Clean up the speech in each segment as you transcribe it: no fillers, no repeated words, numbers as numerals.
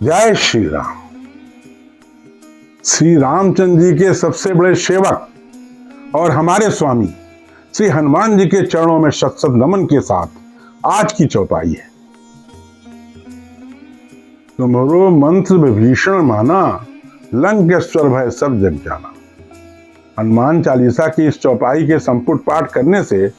जय श्री राम। श्री रामचंद्र जी के सबसे बड़े सेवक और हमारे स्वामी श्री हनुमान जी के चरणों में शत शत नमन के साथ आज की चौपाई है। तुम्हारो मंत्र विभीषण माना, लंकेश्वर भय सब जग जाना। हनुमान चालीसा की इस चौपाई के संपुट पाठ करने से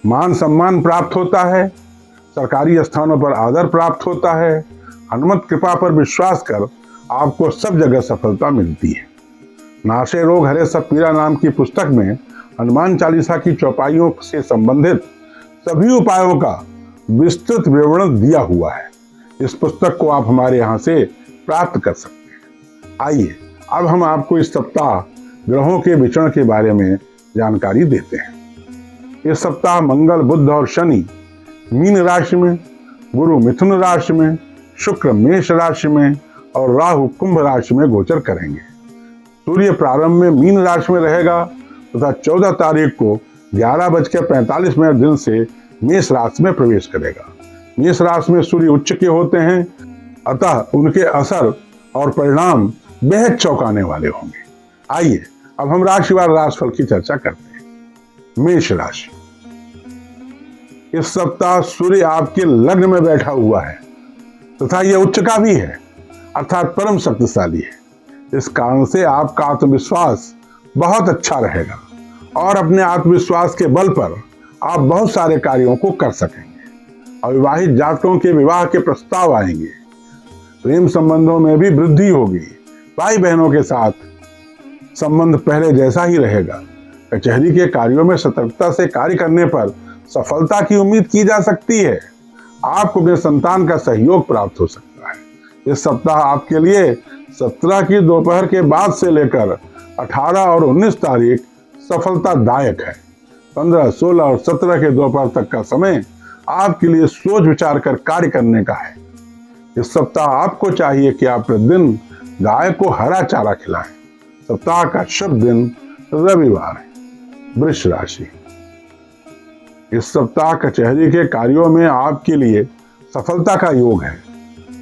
मान सम्मान प्राप्त होता है, सरकारी स्थानों पर आदर प्राप्त होता है, हनुमत कृपा पर विश्वास कर आपको सब जगह सफलता मिलती है। नाशे रोग हरे सब पीरा नाम की पुस्तक में हनुमान चालीसा की चौपाइयों से संबंधित सभी उपायों का विस्तृत विवरण दिया हुआ है। इस पुस्तक को आप हमारे यहाँ से प्राप्त कर सकते हैं। आइए अब हम आपको इस सप्ताह ग्रहों के विचरण के बारे में जानकारी देते हैं। इस सप्ताह मंगल, बुध और शनि मीन राशि में, गुरु मिथुन राशि में, शुक्र मेष राशि में और राहु कुंभ राशि में गोचर करेंगे। सूर्य प्रारंभ में मीन राशि में रहेगा तथा 14 तारीख को 11:45 दिन से मेष राशि में प्रवेश करेगा। मेष राशि में सूर्य उच्च के होते हैं, अतः उनके असर और परिणाम बेहद चौंकाने वाले होंगे। आइए अब हम राशिवार राशिफल की चर्चा करते हैं। मेष राशि, इस सप्ताह सूर्य आपके लग्न में बैठा हुआ है तथा यह उच्च का भी है, अर्थात परम शक्तिशाली है। इस कारण से आपका आत्मविश्वास बहुत अच्छा रहेगा और अपने आत्मविश्वास के बल पर आप बहुत सारे कार्यों को कर सकेंगे। अविवाहित जातकों के विवाह के प्रस्ताव आएंगे। प्रेम संबंधों में भी वृद्धि होगी। भाई बहनों के साथ संबंध पहले जैसा ही रहेगा। कचहरी के कार्यों में सतर्कता से कार्य करने पर सफलता की उम्मीद की जा सकती है। आपको अपने संतान का सहयोग प्राप्त हो सकता है। इस सप्ताह आपके लिए 17 की दोपहर के बाद से लेकर 18 और 19 तारीख सफलतादायक है। 15, 16 और 17 के दोपहर तक का समय आपके लिए सोच विचार कर कार्य करने का है। इस सप्ताह आपको चाहिए कि आप प्रतिदिन गाय को हरा चारा खिलाएं। सप्ताह का शुभ दिन रविवार है। वृष राशि, इस सप्ताह कचहरी के कार्यों में आपके लिए सफलता का योग है।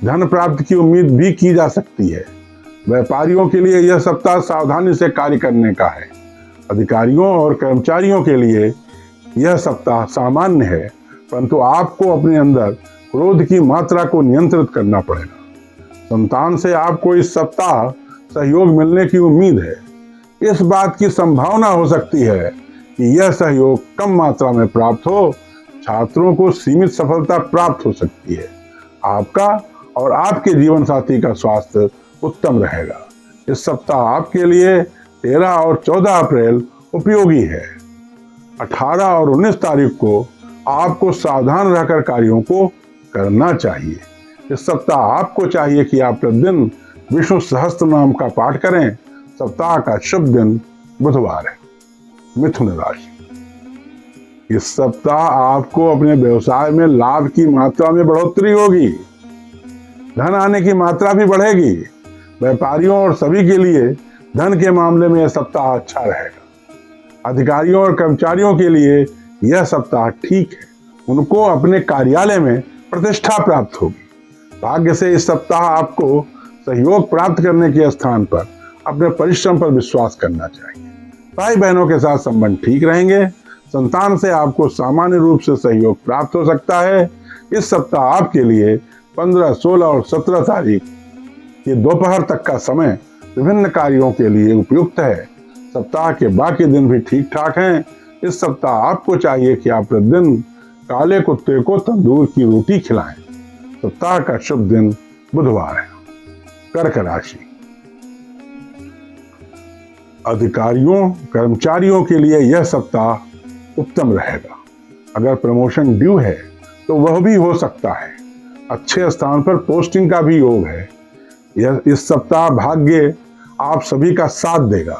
धन प्राप्ति की उम्मीद भी की जा सकती है। व्यापारियों के लिए यह सप्ताह सावधानी से कार्य करने का है। अधिकारियों और कर्मचारियों के लिए यह सप्ताह सामान्य है, परंतु आपको अपने अंदर क्रोध की मात्रा को नियंत्रित करना पड़ेगा। संतान से आपको इस सप्ताह सहयोग मिलने की उम्मीद है। इस बात की संभावना हो सकती है कि यह सहयोग कम मात्रा में प्राप्त हो। छात्रों को सीमित सफलता प्राप्त हो सकती है। आपका और आपके जीवन साथी का स्वास्थ्य उत्तम रहेगा। इस सप्ताह आपके लिए 13 और 14 अप्रैल उपयोगी है। 18 और 19 तारीख को आपको सावधान रहकर कार्यों को करना चाहिए। इस सप्ताह आपको चाहिए कि आप प्रतिदिन विष्णु सहस्त्र नाम का पाठ करें। सप्ताह का शुभ दिन बुधवार है। मिथुन राशि, इस सप्ताह आपको अपने व्यवसाय में लाभ की मात्रा में बढ़ोतरी होगी। धन आने की मात्रा भी बढ़ेगी। व्यापारियों और सभी के लिए धन के मामले में यह सप्ताह अच्छा रहेगा। अधिकारियों और कर्मचारियों के लिए यह सप्ताह ठीक है। उनको अपने कार्यालय में प्रतिष्ठा प्राप्त होगी। भाग्य से इस सप्ताह आपको सहयोग प्राप्त करने के स्थान पर अपने परिश्रम पर विश्वास करना चाहिए। भाई बहनों के साथ संबंध ठीक रहेंगे। संतान से आपको सामान्य रूप से सहयोग प्राप्त हो सकता है। इस सप्ताह आपके लिए 15, 16 और 17 तारीख के दोपहर तक का समय विभिन्न कार्यों के लिए उपयुक्त है। सप्ताह के बाकी दिन भी ठीक ठाक हैं। इस सप्ताह आपको चाहिए कि आप प्रतिदिन काले कुत्ते को तंदूर की रोटी खिलाएं। सप्ताह का शुभ दिन बुधवार है। कर्क राशि, अधिकारियों कर्मचारियों के लिए यह सप्ताह उत्तम रहेगा। अगर प्रमोशन ड्यू है तो वह भी हो सकता है। अच्छे स्थान पर पोस्टिंग का भी योग है। यह इस सप्ताह भाग्य आप सभी का साथ देगा।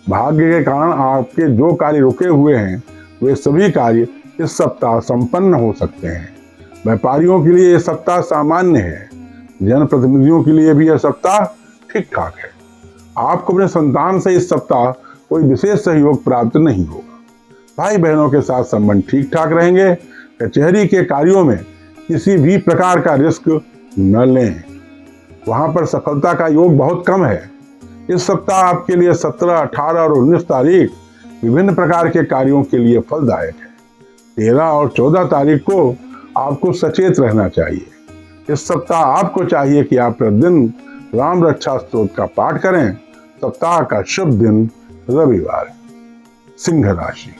भाग्य के कारण आपके जो कार्य रुके हुए हैं वे सभी कार्य इस सप्ताह संपन्न हो सकते हैं। व्यापारियों के लिए यह सप्ताह सामान्य है। जनप्रतिनिधियों के लिए भी यह सप्ताह ठीक ठाक है। आपको अपने संतान से इस सप्ताह कोई विशेष सहयोग प्राप्त नहीं होगा। भाई बहनों के साथ संबंध ठीक ठाक रहेंगे। कचहरी के कार्यों में किसी भी प्रकार का रिस्क न लें। वहां पर सफलता का योग बहुत कम है। इस सप्ताह आपके लिए 17, 18 और 19 तारीख विभिन्न प्रकार के कार्यों के लिए फलदायक है। 13 और 14 तारीख को आपको सचेत रहना चाहिए। इस सप्ताह आपको चाहिए कि आप प्रतिदिन राम रक्षा स्तोत्र का पाठ करें। सप्ताह का शुभ दिन रविवार है। सिंह राशि,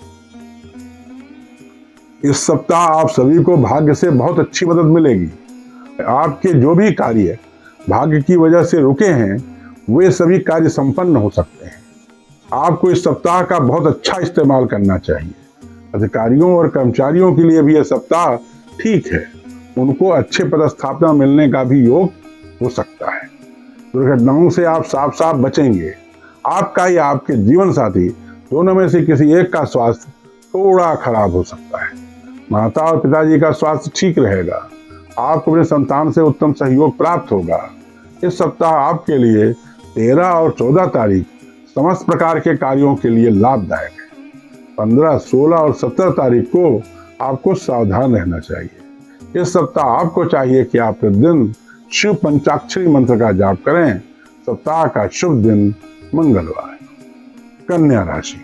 इस सप्ताह आप सभी को भाग्य से बहुत अच्छी मदद मिलेगी। आपके जो भी कार्य भाग्य की वजह से रुके हैं वे सभी कार्य संपन्न हो सकते हैं। आपको इस सप्ताह का बहुत अच्छा इस्तेमाल करना चाहिए। अधिकारियों और कर्मचारियों के लिए भी यह सप्ताह ठीक है। उनको अच्छे पदस्थापना मिलने का भी योग हो सकता है। दुर्घटनाओं से आप साफ साफ बचेंगे। आपका या आपके जीवन साथी दोनों में से किसी एक का स्वास्थ्य थोड़ा खराब हो सकता है। माता और पिताजी का स्वास्थ्य ठीक रहेगा। आपको अपने संतान से उत्तम सहयोग प्राप्त होगा। इस सप्ताह आपके लिए 13 और 14 तारीख समस्त प्रकार के कार्यों के लिए लाभदायक है। 15, 16 और 17 तारीख को आपको सावधान रहना चाहिए। इस सप्ताह आपको चाहिए कि आप प्रतिदिन शिव पंचाक्षरी मंत्र का जाप करें। सप्ताह का शुभ दिन मंगलवार। कन्या राशि,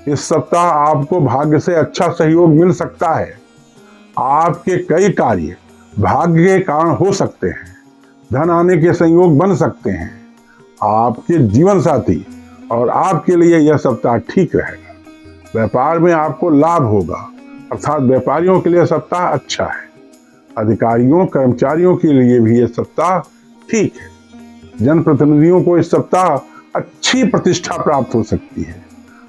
इस सप्ताह आपको भाग्य से अच्छा सहयोग मिल सकता है। आपके कई कार्य भाग्य के कारण हो सकते हैं। धन आने के संयोग बन सकते हैं। आपके जीवन साथी और आपके लिए यह सप्ताह ठीक रहेगा। व्यापार में आपको लाभ होगा, अर्थात व्यापारियों के लिए सप्ताह अच्छा है। अधिकारियों कर्मचारियों के लिए भी यह सप्ताह ठीक है। जनप्रतिनिधियों को इस सप्ताह अच्छी प्रतिष्ठा प्राप्त हो सकती है।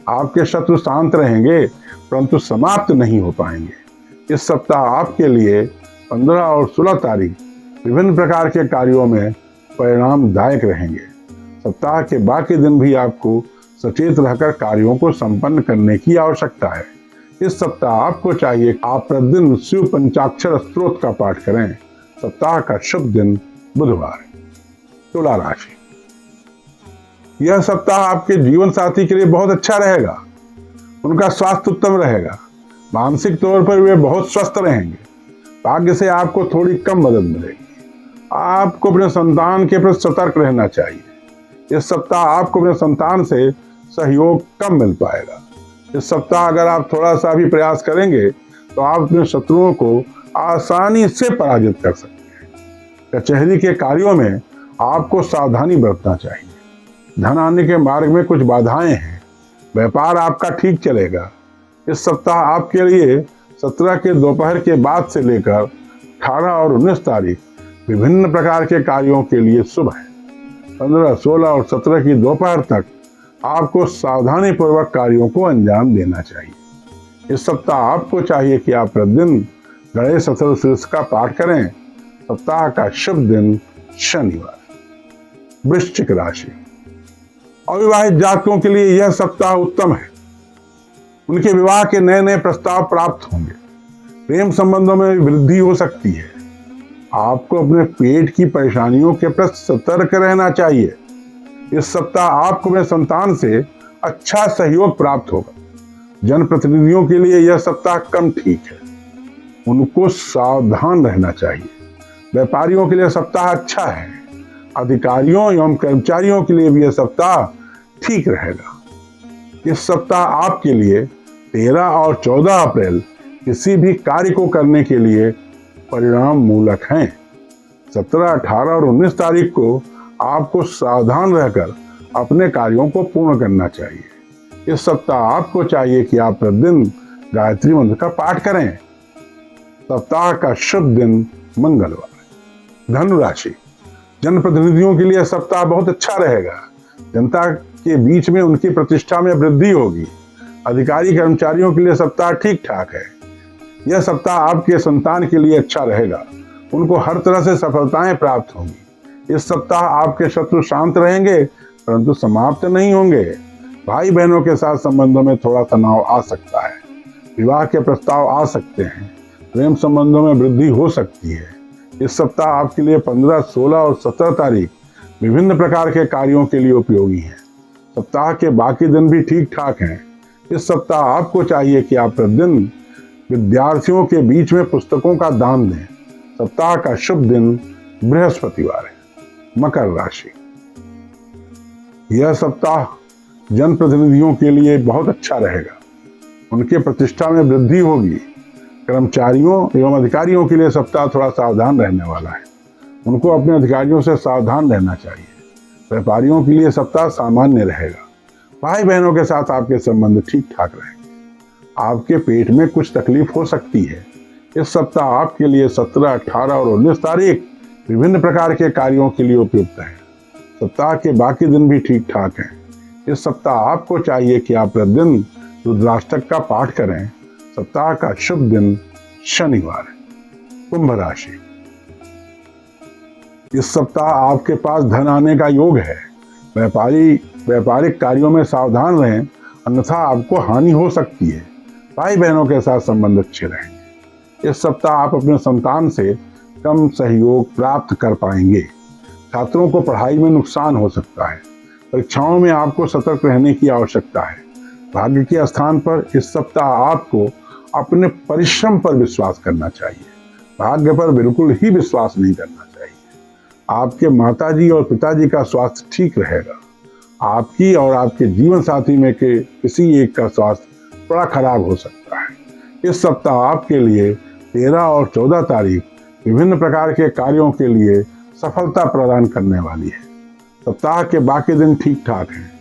आपके शत्रु शांत रहेंगे परंतु समाप्त नहीं हो पाएंगे। इस सप्ताह आपके लिए 15 और 16 तारीख विभिन्न प्रकार के कार्यों में परिणामदायक रहेंगे। सप्ताह के बाकी दिन भी आपको सचेत रहकर कार्यों को संपन्न करने की आवश्यकता है। इस सप्ताह आपको चाहिए आप प्रतिदिन शिव पंचाक्षर स्तोत्र का पाठ करें। सप्ताह का शुभ दिन बुधवार। तुला राशि, यह सप्ताह आपके जीवन साथी के लिए बहुत अच्छा रहेगा। उनका स्वास्थ्य उत्तम रहेगा। मानसिक तौर पर वे बहुत स्वस्थ रहेंगे। भाग्य से आपको थोड़ी कम मदद मिलेगी। आपको अपने संतान के प्रति सतर्क रहना चाहिए। इस सप्ताह आपको अपने संतान से सहयोग कम मिल पाएगा। इस सप्ताह अगर आप थोड़ा सा भी प्रयास करेंगे तो आप अपने शत्रुओं को आसानी से पराजित कर सकते हैं। कचहरी के कार्यों में आपको सावधानी बरतना चाहिए। धन आने के मार्ग में कुछ बाधाएं हैं। व्यापार आपका ठीक चलेगा। इस सप्ताह आपके लिए 17 के दोपहर के बाद से लेकर 18 और 19 तारीख विभिन्न प्रकार के कार्यों के लिए शुभ है। 15, 16 और 17 की दोपहर तक आपको सावधानी पूर्वक कार्यों को अंजाम देना चाहिए। इस सप्ताह आपको चाहिए कि आप प्रतिदिन गणेश चतुर्थी का पाठ करें। सप्ताह का शुभ दिन शनिवार। वृश्चिक राशि, अविवाहित जातकों के लिए यह सप्ताह उत्तम है। उनके विवाह के नए नए प्रस्ताव प्राप्त होंगे। प्रेम संबंधों में वृद्धि हो सकती है। आपको अपने पेट की परेशानियों के प्रति सतर्क रहना चाहिए। इस सप्ताह आपको अपने संतान से अच्छा सहयोग प्राप्त होगा। जनप्रतिनिधियों के लिए यह सप्ताह कम ठीक है। उनको सावधान रहना चाहिए। व्यापारियों के लिए सप्ताह अच्छा है। अधिकारियों एवं कर्मचारियों के लिए भी यह सप्ताह ठीक रहेगा। इस सप्ताह आपके लिए 13 और 14 अप्रैल किसी भी कार्य को करने के लिए परिणाम मूलक हैं। 17, 18 और 19 तारीख को आपको सावधान रहकर अपने कार्यों को पूर्ण करना चाहिए। इस सप्ताह आपको चाहिए कि आप प्रतिदिन गायत्री मंत्र का पाठ करें। सप्ताह का शुभ दिन मंगलवार। धनु राशि, जनप्रतिनिधियों के लिए सप्ताह बहुत अच्छा रहेगा। जनता के बीच में उनकी प्रतिष्ठा में वृद्धि होगी। अधिकारी कर्मचारियों के लिए सप्ताह ठीक ठाक है। यह सप्ताह आपके संतान के लिए अच्छा रहेगा। उनको हर तरह से सफलताएं प्राप्त होंगी। इस सप्ताह आपके शत्रु शांत रहेंगे परंतु समाप्त नहीं होंगे। भाई बहनों के साथ संबंधों में थोड़ा तनाव आ सकता है। विवाह के प्रस्ताव आ सकते हैं। प्रेम संबंधों में वृद्धि हो सकती है। इस सप्ताह आपके लिए 15, 16 और 17 तारीख विभिन्न प्रकार के कार्यों के लिए उपयोगी हैं। सप्ताह के बाकी दिन भी ठीक ठाक हैं। इस सप्ताह आपको चाहिए कि आप प्रतिदिन विद्यार्थियों के बीच में पुस्तकों का दान दें। सप्ताह का शुभ दिन बृहस्पतिवार है। मकर राशि। यह सप्ताह जनप्रतिनिधियों के लिए बहुत अच्छा रहेगा। उनके प्रतिष्ठा में वृद्धि होगी। कर्मचारियों एवं अधिकारियों के लिए सप्ताह थोड़ा सावधान रहने वाला है। उनको अपने अधिकारियों से सावधान रहना चाहिए। व्यापारियों के लिए सप्ताह सामान्य रहेगा। भाई बहनों के साथ आपके संबंध ठीक ठाक रहेंगे। आपके पेट में कुछ तकलीफ हो सकती है। इस सप्ताह आपके लिए 17, 18 और 19 तारीख विभिन्न प्रकार के कार्यों के लिए उपयुक्त है। सप्ताह के बाकी दिन भी ठीक ठाक हैं। इस सप्ताह आपको चाहिए कि आप प्रतिदिन रुद्राष्टक का पाठ करें। सप्ताह का शुभ दिन शनिवार है। कुंभ राशि। इस सप्ताह आपके पास धन आने का योग है। व्यापारिक कार्यों में सावधान रहें, अन्यथा आपको हानि हो सकती है। भाई बहनों के साथ संबंध अच्छे रहेंगे। इस सप्ताह आप अपने संतान से कम सहयोग प्राप्त कर पाएंगे। छात्रों को पढ़ाई में नुकसान हो सकता है। परीक्षाओं में आपको सतर्क रहने की आवश्यकता है। भाग्य के स्थान पर इस सप्ताह आपको अपने परिश्रम पर विश्वास करना चाहिए। भाग्य पर बिल्कुल ही विश्वास नहीं करना चाहिए। आपके माताजी और पिताजी का स्वास्थ्य ठीक रहेगा। आपकी और आपके जीवन साथी में के किसी एक का स्वास्थ्य थोड़ा खराब हो सकता है। इस सप्ताह आपके लिए 13 और 14 तारीख विभिन्न प्रकार के कार्यों के लिए सफलता प्रदान करने वाली है। सप्ताह के बाकी दिन ठीक ठाक हैं।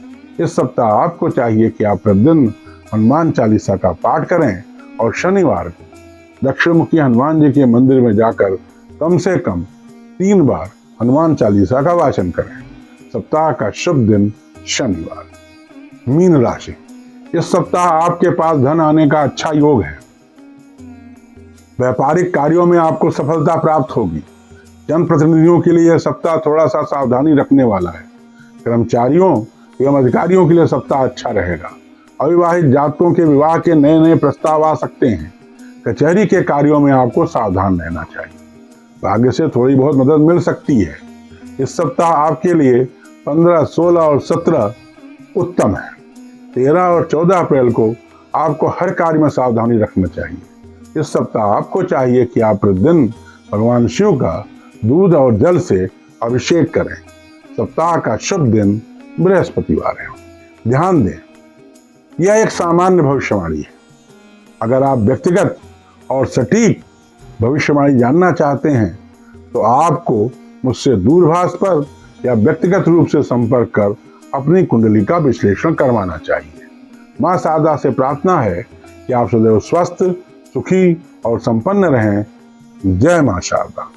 इस सप्ताह आपको चाहिए कि आप प्रतिदिन हनुमान चालीसा का पाठ करें और शनिवार को दक्षिणमुखी हनुमान जी के मंदिर में जाकर कम से कम 3 बार हनुमान चालीसा का वाचन करें। सप्ताह का शुभ दिन शनिवार। मीन राशि। इस सप्ताह आपके पास धन आने का अच्छा योग है। व्यापारिक कार्यों में आपको सफलता प्राप्त होगी। जनप्रतिनिधियों के लिए यह सप्ताह थोड़ा सा सावधानी रखने वाला है। कर्मचारियों एवं अधिकारियों के लिए सप्ताह अच्छा रहेगा। अविवाहित जातकों के विवाह के नए नए प्रस्ताव आ सकते हैं। कचहरी के कार्यों में आपको सावधान रहना चाहिए। भाग्य से थोड़ी बहुत मदद मिल सकती है। इस सप्ताह आपके लिए 15, 16 और 17 उत्तम है। 13 और 14 अप्रैल को आपको हर कार्य में सावधानी रखना चाहिए। इस सप्ताह आपको चाहिए कि आप प्रतिदिन भगवान शिव का दूध और जल से अभिषेक करें। सप्ताह का शुभ दिन बृहस्पतिवार है। ध्यान दें, यह एक सामान्य भविष्यवाणी है। अगर आप व्यक्तिगत और सटीक भविष्यवाणी जानना चाहते हैं तो आपको मुझसे दूरभाष पर या व्यक्तिगत रूप से संपर्क कर अपनी कुंडली का विश्लेषण करवाना चाहिए। मां शारदा से प्रार्थना है कि आप सदैव स्वस्थ, सुखी और संपन्न रहें। जय मां शारदा।